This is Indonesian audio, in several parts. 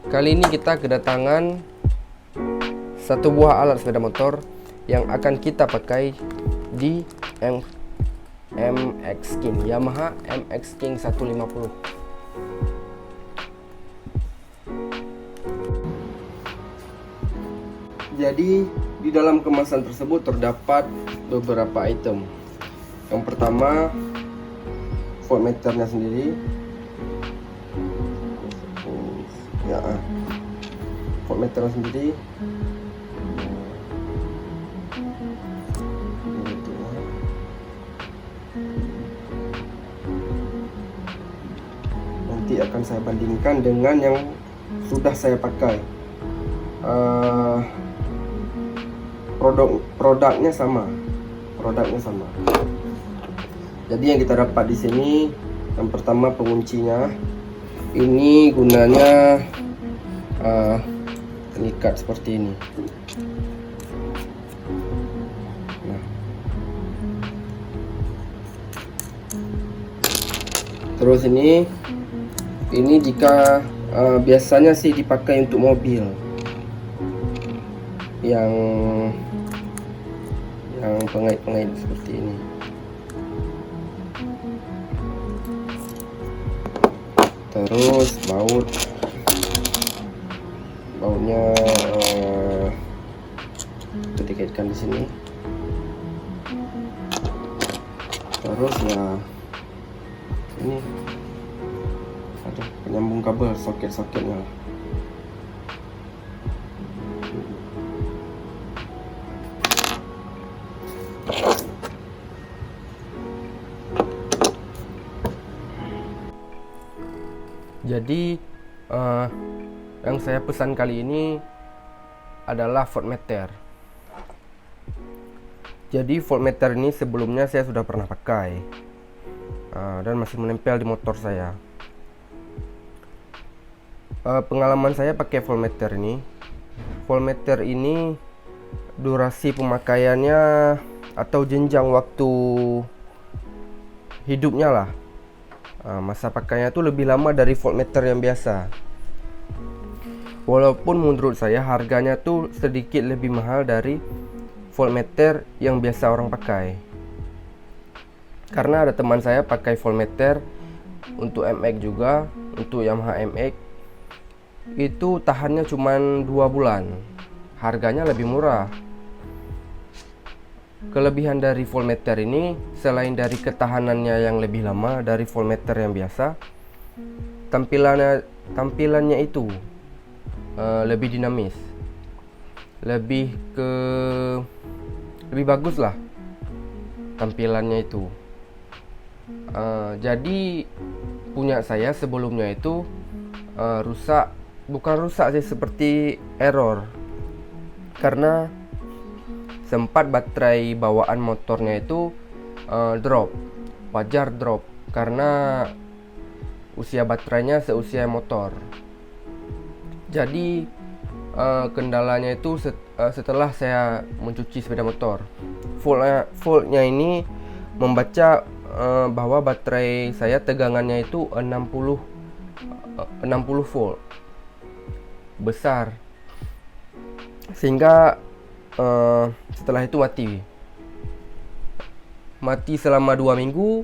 Kali ini kita kedatangan satu buah alat sepeda motor yang akan kita pakai di MX King, Yamaha MX King 150. Jadi di dalam kemasan tersebut terdapat beberapa item. Yang pertama, voltmeternya sendiri. Ya, voltmeternya sendiri. Nanti akan saya bandingkan dengan yang sudah saya pakai. Produknya sama. Jadi yang kita dapat di sini, yang pertama penguncinya. Ini gunanya terikat seperti ini. Nah, terus ini jika biasanya sih dipakai untuk mobil yang pengait-pengait seperti ini. Terus bautnya dikaitkan di sini. Terus ya ini ada penyambung kabel, soket-soketnya. Jadi yang saya pesan kali ini adalah voltmeter. Jadi voltmeter ini sebelumnya saya sudah pernah pakai dan masih menempel di motor saya. Pengalaman saya pakai voltmeter ini durasi pemakaiannya atau jenjang waktu hidupnya lah, masa pakainya tuh lebih lama dari voltmeter yang biasa. Walaupun menurut saya harganya tuh sedikit lebih mahal dari voltmeter yang biasa orang pakai. Karena ada teman saya pakai voltmeter untuk MX juga, untuk Yamaha MX. Itu tahannya cuma 2 bulan. Harganya lebih murah. Kelebihan dari voltmeter ini, selain dari ketahanannya yang lebih lama dari voltmeter yang biasa, tampilannya itu lebih dinamis, lebih bagus lah tampilannya itu. Jadi punya saya sebelumnya itu bukan rusak sih, seperti error, karena sempat baterai bawaan motornya itu drop. Wajar drop karena usia baterainya seusia motor. Jadi kendalanya itu setelah saya mencuci sepeda motor, voltnya ini membaca bahwa baterai saya tegangannya itu 60 volt, besar, sehingga setelah itu mati selama 2 minggu,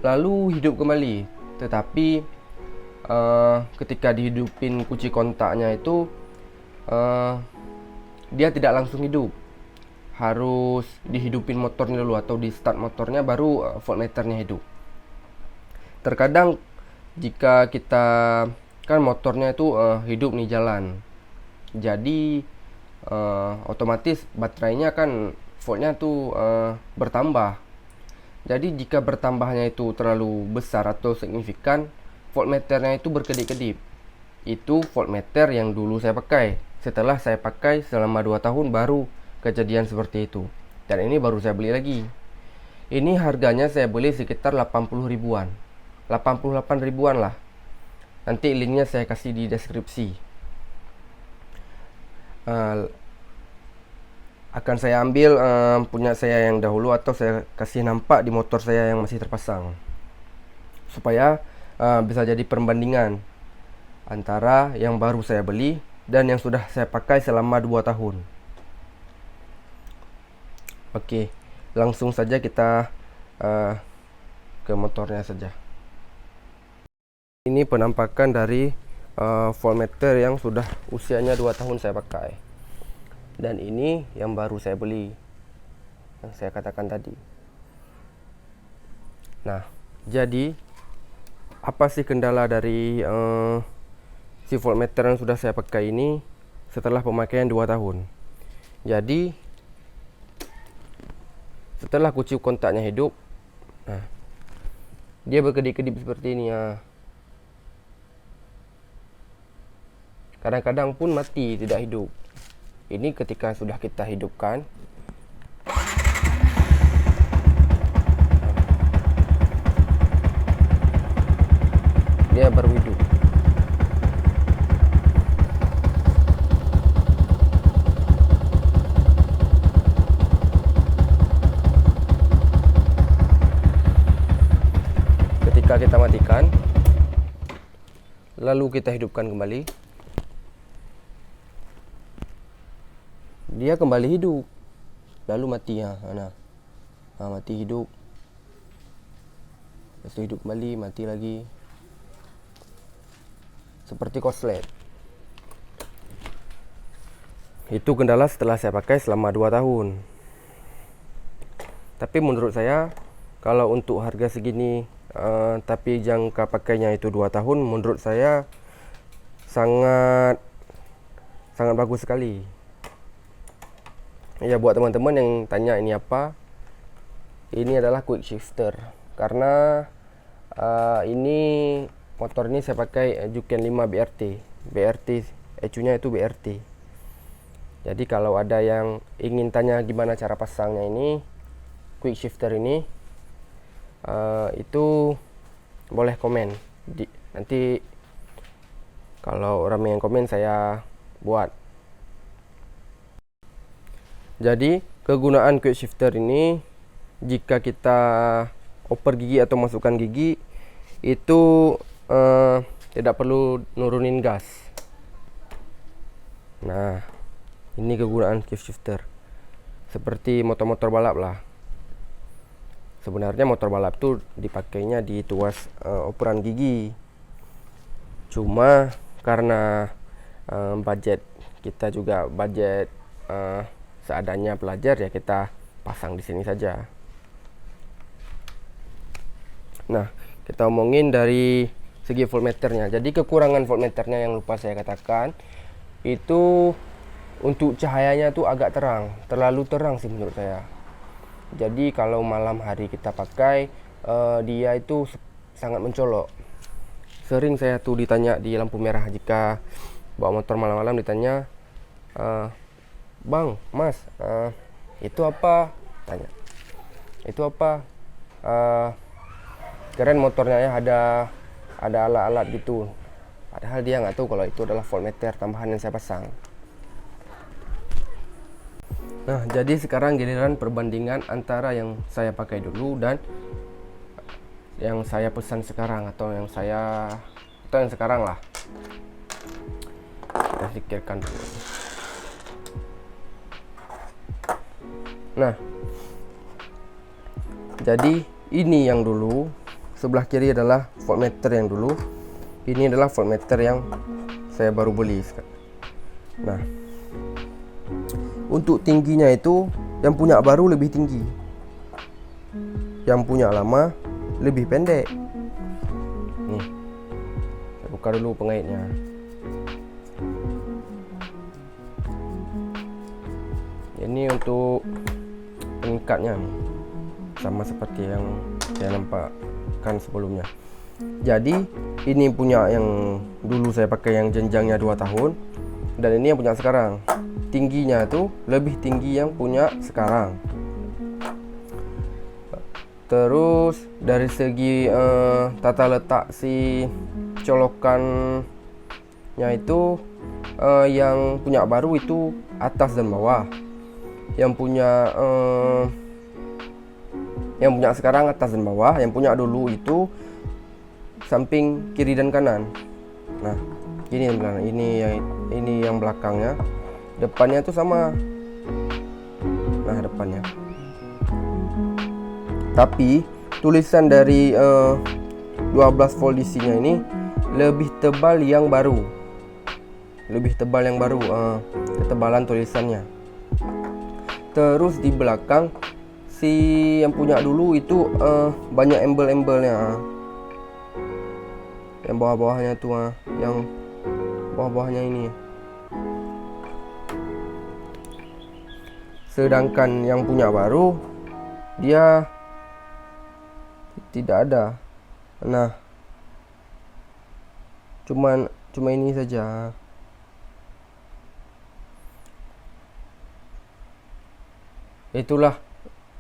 lalu hidup kembali. Tetapi ketika dihidupin kunci kontaknya itu dia tidak langsung hidup. Harus dihidupin motornya dulu atau di start motornya baru voltmeternya hidup. Terkadang jika kita kan motornya itu hidup nih jalan, jadi otomatis baterainya kan voltnya tuh bertambah. Jadi jika bertambahnya itu terlalu besar atau signifikan, voltmeternya itu berkedip-kedip. Itu voltmeter yang dulu saya pakai. Setelah saya pakai selama 2 tahun baru kejadian seperti itu. Dan ini baru saya beli lagi. Ini harganya saya beli sekitar 80 ribuan, 88 ribuan lah. Nanti linknya saya kasih di deskripsi. Akan saya ambil punya saya yang dahulu, atau saya kasih nampak di motor saya yang masih terpasang, supaya bisa jadi perbandingan antara yang baru saya beli dan yang sudah saya pakai selama 2 tahun. Oke, langsung saja kita ke motornya saja. Ini penampakan dari voltmeter yang sudah usianya 2 tahun saya pakai. Dan ini yang baru saya beli, yang saya katakan tadi. Nah, jadi apa sih kendala dari si voltmeter yang sudah saya pakai ini setelah pemakaian 2 tahun? Jadi setelah kunci kontaknya hidup, nah, dia berkedip-kedip seperti ini ya. Kadang-kadang pun mati, tidak hidup. Ini ketika sudah kita hidupkan, dia baru hidup. Ketika kita matikan, lalu kita hidupkan kembali, dia kembali hidup, lalu mati ya. Mati hidup, lepas itu hidup kembali, mati lagi, seperti korslet. Itu kendala setelah saya pakai selama 2 tahun. Tapi menurut saya, kalau untuk harga segini tapi jangka pakainya itu 2 tahun, menurut saya sangat bagus sekali. Ya, buat teman-teman yang tanya ini apa, ini adalah quick shifter. Karena ini motor ini saya pakai Juken 5 BRT ECU-nya itu BRT. Jadi kalau ada yang ingin tanya gimana cara pasangnya ini quick shifter ini, itu boleh komen nanti. Kalau ramai yang komen, saya buat. Jadi kegunaan quick shifter ini, jika kita oper gigi atau masukkan gigi, itu tidak perlu nurunin gas. Nah, ini kegunaan quick shifter. Seperti motor-motor balap lah. Sebenarnya motor balap tuh dipakainya di tuas operan gigi. Cuma karena budget kita juga budget seadanya pelajar, ya kita pasang di sini saja. Nah, kita omongin dari segi voltmeternya. Jadi kekurangan voltmeternya yang lupa saya katakan, itu untuk cahayanya tuh agak terang, terlalu terang sih menurut saya. Jadi kalau malam hari kita pakai, dia itu sangat mencolok. Sering saya tuh ditanya di lampu merah, jika bawa motor malam-malam ditanya, Bang, Mas, itu apa? Tanya, itu apa? Keren motornya ya, ada alat-alat gitu. Padahal dia nggak tahu kalau itu adalah voltmeter tambahan yang saya pasang. Nah, jadi sekarang giliran perbandingan antara yang saya pakai dulu dan yang saya pesan sekarang, atau yang sekarang lah. Kita pikirkan dulu. Nah, jadi ini yang dulu, sebelah kiri adalah voltmeter yang dulu, ini adalah voltmeter yang saya baru beli. Nah, untuk tingginya itu, yang punya baru lebih tinggi, yang punya lama lebih pendek. Nih, saya buka dulu pengaitnya. Ini untuk pengikatnya nih, sama seperti yang saya nampakkan sebelumnya. Jadi ini punya yang dulu saya pakai yang jenjangnya 2 tahun, dan ini yang punya sekarang. Tingginya tuh lebih tinggi yang punya sekarang. Terus dari segi tata letak si colokannya itu, yang punya baru itu atas dan bawah. Yang punya sekarang atas dan bawah. Yang punya dulu itu samping kiri dan kanan. Nah, ini yang belakangnya, depannya tuh sama. Nah, depannya. Tapi tulisan dari 12 volt DC-nya ini lebih tebal yang baru. Ketebalan tulisannya. Terus di belakang si yang punya dulu itu banyak embel-embelnya. Yang bawah-bawahnya tuh yang bawah-bawahnya ini. Sedangkan yang punya baru dia tidak ada. Nah, cuma ini saja. Itulah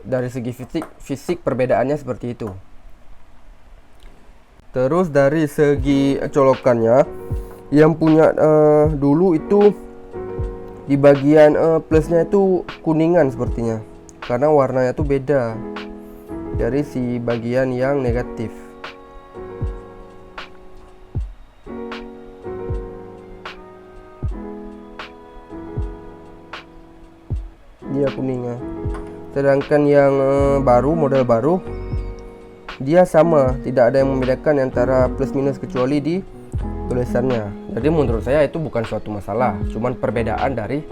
dari segi fisik perbedaannya seperti itu. Terus dari segi colokannya, yang punya dulu itu di bagian plusnya itu kuningan sepertinya, karena warnanya tuh beda dari si bagian yang negatif. Dia kuningnya. Sedangkan yang model baru dia sama, tidak ada yang membedakan antara plus minus kecuali di tulisannya. Jadi menurut saya itu bukan suatu masalah, cuman perbedaan dari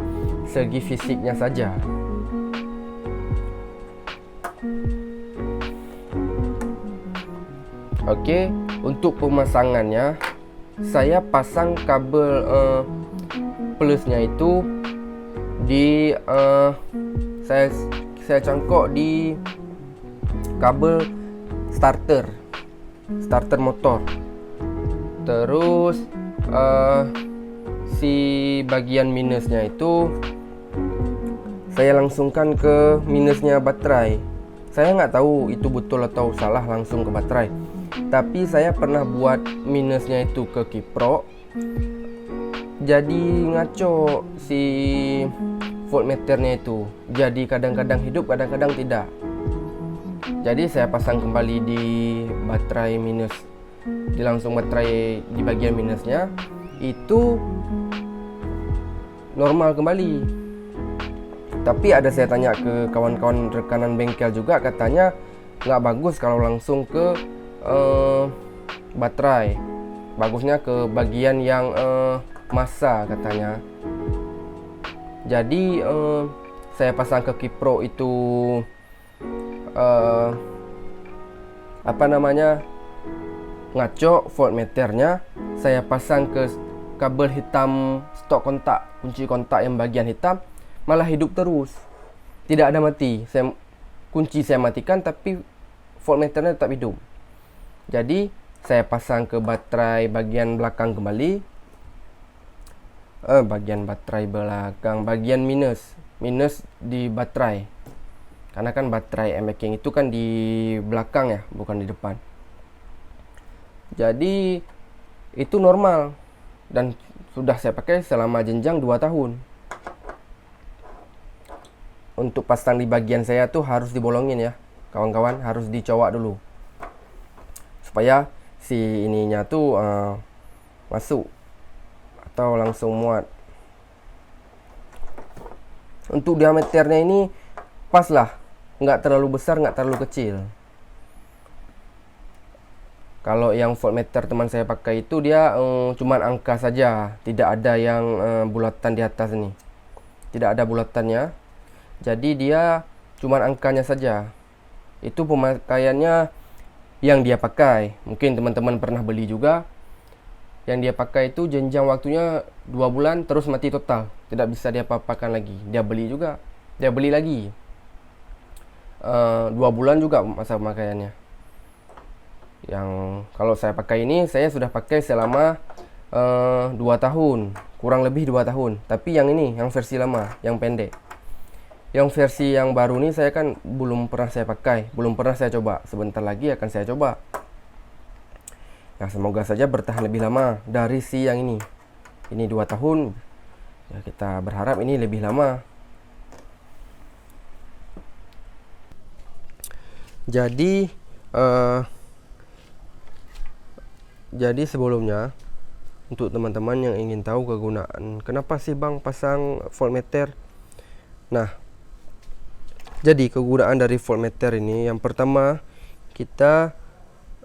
segi fisiknya saja. Oke, untuk pemasangannya saya pasang kabel plusnya itu di saya cangkok di kabel starter motor. Terus si bagian minusnya itu saya langsungkan ke minusnya baterai. Saya nggak tahu itu betul atau salah langsung ke baterai, tapi saya pernah buat minusnya itu ke kiprok, jadi ngaco si voltmeternya itu. Jadi kadang-kadang hidup, kadang-kadang tidak. Jadi saya pasang kembali di baterai minus, langsung baterai di bagian minusnya, itu normal kembali. Tapi ada saya tanya ke kawan-kawan rekanan bengkel juga, katanya nggak bagus kalau langsung ke baterai, bagusnya ke bagian yang massa katanya. Jadi saya pasang ke kiprok itu ngaco voltmeternya. Saya pasang ke kabel hitam stok kontak, kunci kontak yang bagian hitam, malah hidup terus, tidak ada mati. Kunci saya matikan tapi voltmeternya tetap hidup. Jadi saya pasang ke baterai bagian belakang kembali, bagian minus di baterai, karena kan baterai e-making itu kan di belakang ya, bukan di depan. Jadi itu normal dan sudah saya pakai selama jenjang 2 tahun. Untuk pasang di bagian saya tuh harus dibolongin ya kawan-kawan, harus dicowak dulu supaya si ininya tuh masuk atau langsung muat. Untuk diameternya ini pas lah, nggak terlalu besar, nggak terlalu kecil. Kalau yang voltmeter teman saya pakai itu dia cuman angka saja, tidak ada yang bulatan di atas ini, tidak ada bulatannya. Jadi dia cuman angkanya saja. Itu pemakaiannya yang dia pakai. Mungkin teman-teman pernah beli juga. Yang dia pakai itu jenjang waktunya 2 bulan terus mati total, tidak bisa dia apa-apakan lagi. Dia beli lagi 2 bulan juga masa pemakaiannya. Yang kalau saya pakai ini, saya sudah pakai selama 2 tahun, kurang lebih 2 tahun. Tapi yang ini, yang versi lama, yang pendek. Yang versi yang baru ini saya kan belum pernah saya pakai, belum pernah saya coba. Sebentar lagi akan saya coba. Nah, semoga saja bertahan lebih lama dari si yang ini. Ini 2 tahun. Ya, kita berharap ini lebih lama. Jadi sebelumnya untuk teman-teman yang ingin tahu kegunaan kenapa sih bang pasang voltmeter. Nah, jadi kegunaan dari voltmeter ini, yang pertama kita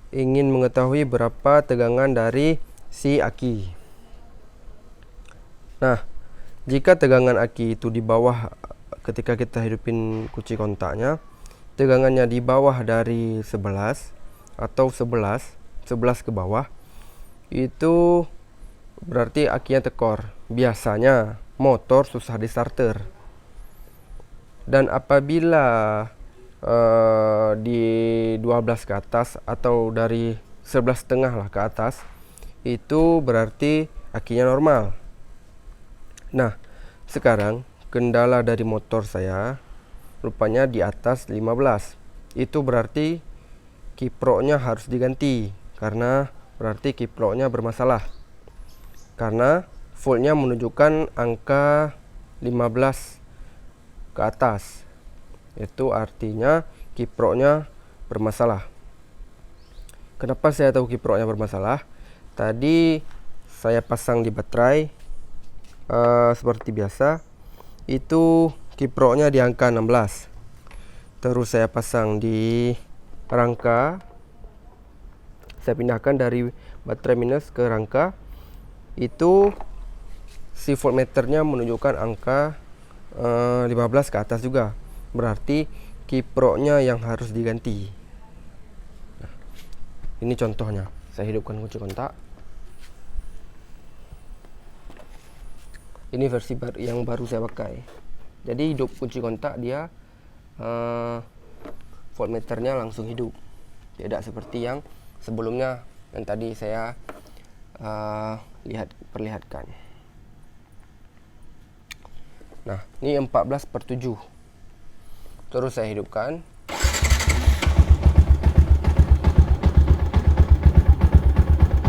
ingin mengetahui berapa tegangan dari si aki. Nah, jika tegangan aki itu di bawah ketika kita hidupin kunci kontaknya, tegangannya di bawah dari 11 atau 11 ke bawah, itu berarti akinya tekor. Biasanya motor susah di starter. Dan apabila di 12 ke atas atau dari 11,5 lah ke atas, itu berarti akinya normal. Nah, sekarang kendala dari motor saya rupanya di atas 15. Itu berarti kiproknya harus diganti, karena berarti kiproknya bermasalah. Karena voltnya menunjukkan angka 15 ke atas. Itu artinya kiproknya bermasalah. Kenapa saya tahu kiproknya bermasalah? Tadi saya pasang di baterai seperti biasa, itu kiproknya di angka 16. Terus saya pasang di rangka, saya pindahkan dari baterai minus ke rangka, itu si voltmeternya menunjukkan angka 15 ke atas juga. Berarti kiproknya yang harus diganti. Nah, ini contohnya. Saya hidupkan kunci kontak. Ini versi yang baru saya pakai. Jadi hidup kunci kontak dia voltmeternya langsung hidup. Tidak seperti yang sebelumnya yang tadi saya perlihatkan. Nah, ini 14/7. Terus saya hidupkan.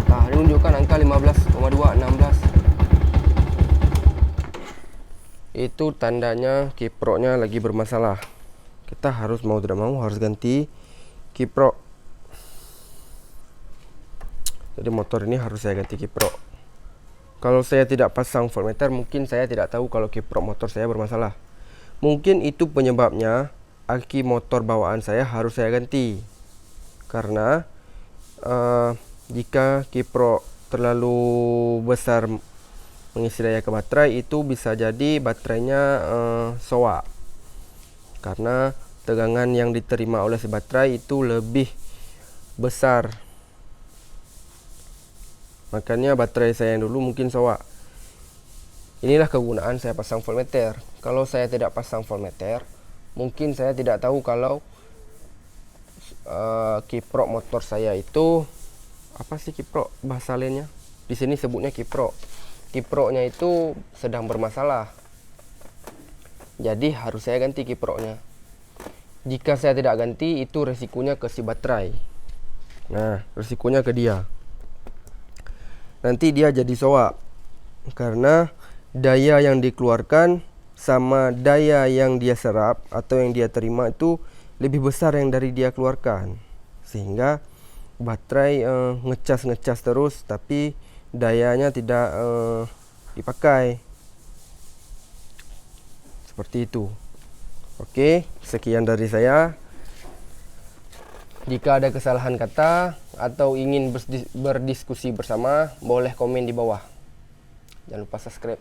Nah, ini menunjukkan angka 15,2, 16. Itu tandanya kiproknya lagi bermasalah. Kita harus mau tidak mau harus ganti kiprok. Jadi motor ini harus saya ganti kiprok. Kalau saya tidak pasang voltmeter, mungkin saya tidak tahu kalau kiprok motor saya bermasalah. Mungkin itu penyebabnya aki motor bawaan saya harus saya ganti. Karena jika kiprok terlalu besar mengisi daya ke baterai, itu bisa jadi baterainya soak. Karena tegangan yang diterima oleh si baterai itu lebih besar. Makanya baterai saya yang dulu mungkin soak. Inilah kegunaan saya pasang voltmeter. Kalau saya tidak pasang voltmeter, mungkin saya tidak tahu kalau kiprok motor saya itu apa sih kiprok bahasa lainnya. Di sini sebutnya kiprok. Kiproknya itu sedang bermasalah. Jadi harus saya ganti kiproknya. Jika saya tidak ganti, itu resikonya ke si baterai. Nah, resikonya ke dia. Nanti dia jadi soak. Karena daya yang dikeluarkan sama daya yang dia serap atau yang dia terima itu lebih besar yang dari dia keluarkan, sehingga baterai ngecas terus tapi dayanya tidak dipakai. Seperti itu. Oke, sekian dari saya. Jika ada kesalahan kata atau ingin berdiskusi bersama, boleh komen di bawah. Jangan lupa subscribe.